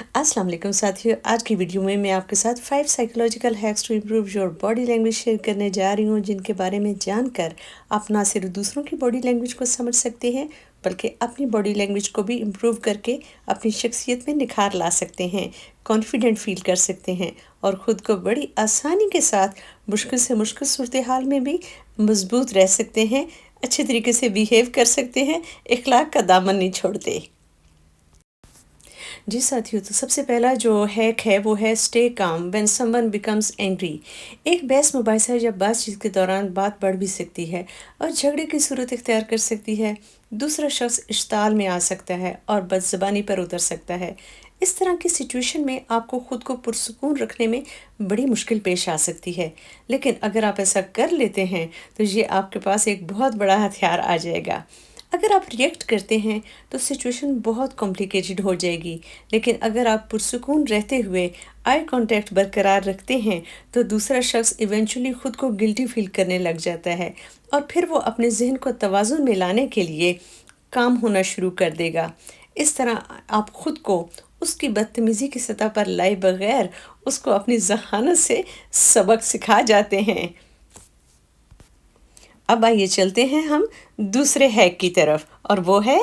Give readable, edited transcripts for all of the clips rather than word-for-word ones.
अस्सलाम वालेकुम साथियों, आज की वीडियो में मैं आपके साथ 5 psychological hacks to improve your body language share करने जा रही हूँ, जिनके बारे में जानकर आप ना सिर्फ दूसरों की बॉडी लैंग्वेज को समझ सकते हैं, बल्कि अपनी बॉडी लैंग्वेज को भी इम्प्रूव करके अपनी शख्सियत में निखार ला सकते हैं, कॉन्फिडेंट फील कर सकते हैं और ख़ुद को बड़ी आसानी के साथ मुश्किल से मुश्किल सूरत हाल में भी मजबूत रह सकते हैं, अच्छे तरीके से बिहेव कर सकते हैं, इखलाक का दामन नहीं छोड़ते। जी साथियों, तो सबसे पहला जो हैक है वो है stay calm when someone becomes angry. एक बहस मुबाहिसा है जब बातचीत के दौरान बात बढ़ भी सकती है और झगड़े की सूरत इख्तियार कर सकती है। दूसरा शख्स इश्ताल में आ सकता है और बदज़बानी पर उतर सकता है। इस तरह की सिचुएशन में आपको ख़ुद को पुरसुकून रखने में बड़ी मुश्किल पेश आ सकती है, लेकिन अगर आप ऐसा कर लेते हैं तो ये आपके पास एक बहुत बड़ा हथियार आ जाएगा। अगर आप रिएक्ट करते हैं तो सिचुएशन बहुत कॉम्प्लिकेटेड हो जाएगी, लेकिन अगर आप पुरसुकून रहते हुए आई कांटेक्ट बरकरार रखते हैं तो दूसरा शख्स इवेंचुअली ख़ुद को गिल्टी फील करने लग जाता है और फिर वो अपने जहन को तवाज़ुन में लाने के लिए काम होना शुरू कर देगा। इस तरह आप ख़ुद को उसकी बदतमीज़ी की सतह पर लाए बगैर उसको अपनी ज़हानत से सबक सिखा जाते हैं। अब आइए चलते हैं हम दूसरे हैक की तरफ, और वो है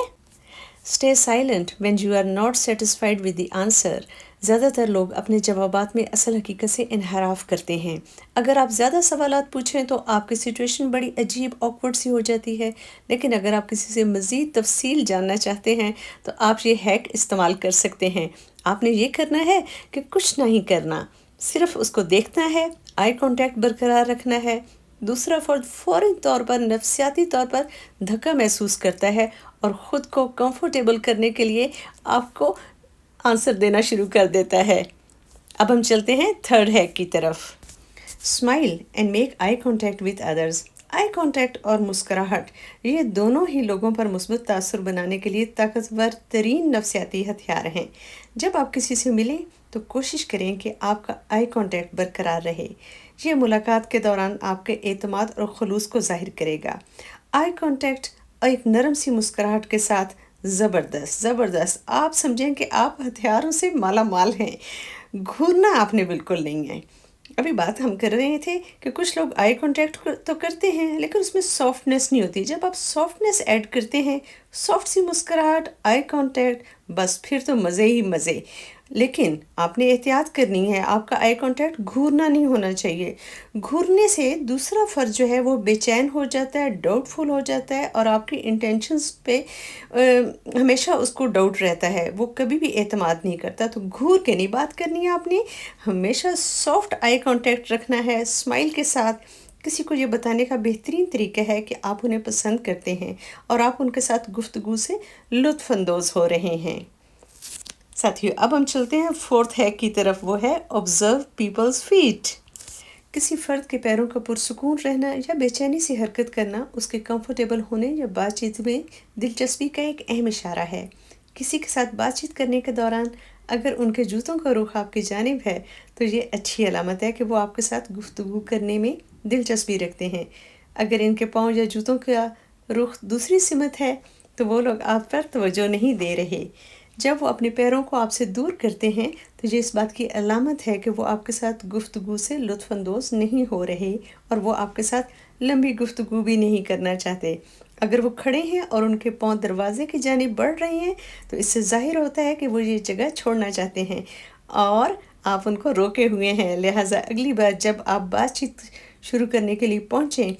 stay silent when you are not satisfied with the answer. ज़्यादातर लोग अपने जवाबात में असल हकीकत से इनहराफ करते हैं। अगर आप ज़्यादा सवालात पूछें तो आपकी सिचुएशन बड़ी अजीब ऑकवर्ड सी हो जाती है, लेकिन अगर आप किसी से मज़ीद तफसील जानना चाहते हैं तो आप ये हैक इस्तेमाल कर सकते हैं। आपने ये करना है कि कुछ नहीं करना, सिर्फ उसको देखना है, आई कांटेक्ट बरकरार रखना है। दूसरा फ़र्द फ़ौरी तौर पर नफ्सियाती तौर पर धक्का महसूस करता है और ख़ुद को कंफर्टेबल करने के लिए आपको आंसर देना शुरू कर देता है। अब हम चलते हैं थर्ड हैक की तरफ। Smile and make eye contact with others. Eye contact और मुस्कुराहट, ये दोनों ही लोगों पर मुस्बत तासुर बनाने के लिए ताकतवर तरीन नफ्सियाती हथियार हैं। जब आप किसी से मिलें तो कोशिश करें कि आपका आई कांटेक्ट बरकरार रहे। ये मुलाकात के दौरान आपके एतमाद और खलूस को ज़ाहिर करेगा। आई कांटेक्ट और एक नरम सी मुस्कुराहट के साथ ज़बरदस्त आप समझें कि आप हथियारों से माला माल हैं। घूरना आपने बिल्कुल नहीं है। अभी बात हम कर रहे थे कि कुछ लोग आई कांटेक्ट तो करते हैं, लेकिन उसमें सॉफ्टनेस नहीं होती। जब आप सॉफ्टनेस ऐड करते हैं, सॉफ्ट सी मुस्कुराहट, आई कांटेक्ट, बस फिर तो मज़े ही मज़े। लेकिन आपने एहतियात करनी है, आपका आई कांटेक्ट घूरना नहीं होना चाहिए। घूरने से दूसरा फ़र्द जो है वो बेचैन हो जाता है, डाउटफुल हो जाता है और आपकी इंटेंशंस पे हमेशा उसको डाउट रहता है, वो कभी भी एतमाद नहीं करता। तो घूर के नहीं बात करनी है आपने, हमेशा सॉफ्ट आई कांटेक्ट रखना है स्माइल के साथ। किसी को ये बताने का बेहतरीन तरीका है कि आप उन्हें पसंद करते हैं और आप उनके साथ गुफ्तगू से लुत्फ़ अंदोज़ हो रहे हैं। साथियों, अब हम चलते हैं फोर्थ हैक की तरफ, वो है ऑब्जर्व पीपल्स फीट। किसी फ़र्द के पैरों का पुरसुकून रहना या बेचैनी से हरकत करना उसके कंफर्टेबल होने या बातचीत में दिलचस्पी का एक अहम इशारा है। किसी के साथ बातचीत करने के दौरान अगर उनके जूतों का रुख आपकी जानिब है तो ये अच्छी अलामत है कि वो आपके साथ गुफ्तगू करने में दिलचस्पी रखते हैं। अगर इनके पाँव या जूतों का रुख दूसरी सिमत है तो वो लोग आप पर तवज्जो नहीं दे रहे। जब वो अपने पैरों को आपसे दूर करते हैं तो ये इस बात की अलामत है कि वो आपके साथ गुफ्तगू से लुत्फ़अंदोज़ नहीं हो रहे और वो आपके साथ लंबी गुफ्तगू भी नहीं करना चाहते। अगर वो खड़े हैं और उनके पाँव दरवाजे की जानिब बढ़ रहे हैं तो इससे ज़ाहिर होता है कि वो ये जगह छोड़ना चाहते हैं और आप उनको रोके हुए हैं। लिहाजा अगली बार जब आप बातचीत शुरू करने के लिए पहुँचें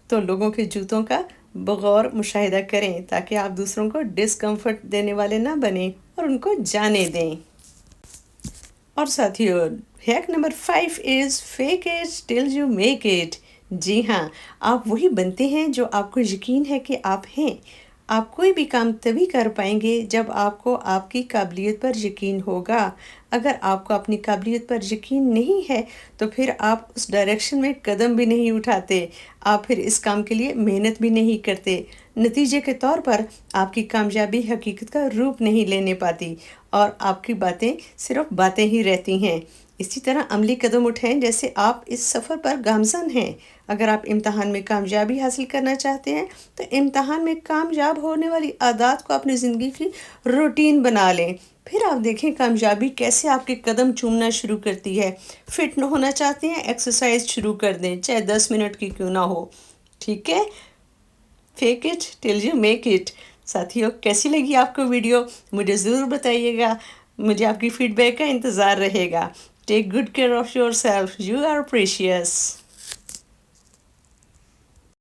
तो लोगों के जूतों का बगौर मुशाहिदा करें ताकि आप दूसरों को डिस्कम्फर्ट देने वाले ना बने और उनको जाने दें। और साथियों, hack number 5 is fake it till you make it. जी हाँ, आप वही बनते हैं जो आपको यकीन है कि आप हैं। आप कोई भी काम तभी कर पाएंगे जब आपको आपकी काबिलियत पर यकीन होगा। अगर आपको अपनी काबिलियत पर यकीन नहीं है तो फिर आप उस डायरेक्शन में कदम भी नहीं उठाते, आप फिर इस काम के लिए मेहनत भी नहीं करते। नतीजे के तौर पर आपकी कामयाबी हकीकत का रूप नहीं लेने पाती और आपकी बातें सिर्फ बातें ही रहती हैं। इसी तरह अमली कदम उठाएं जैसे आप इस सफ़र पर गामज़न हैं। अगर आप इम्तहान में कामयाबी हासिल करना चाहते हैं तो इम्तहान में कामयाब होने वाली आदत को अपनी ज़िंदगी की रूटीन बना लें پھر آپ دیکھیں کامیابی کیسے آپ کے قدم چومنا شروع کرتی ہے۔ فٹ نہ ہونا چاہتے ہیں، ایکسرسائز شروع کر دیں، چاہے 10 منٹ کی کیوں نہ ہو، ٹھیک ہے؟ Fake it till you make it. ساتھیوں، کیسی لگی آپ کو ویڈیو؟ مجھے ضرور بتائیے گا، مجھے آپ کی فیڈ بیک کا انتظار رہے گا۔ Take good care of yourself, you are precious.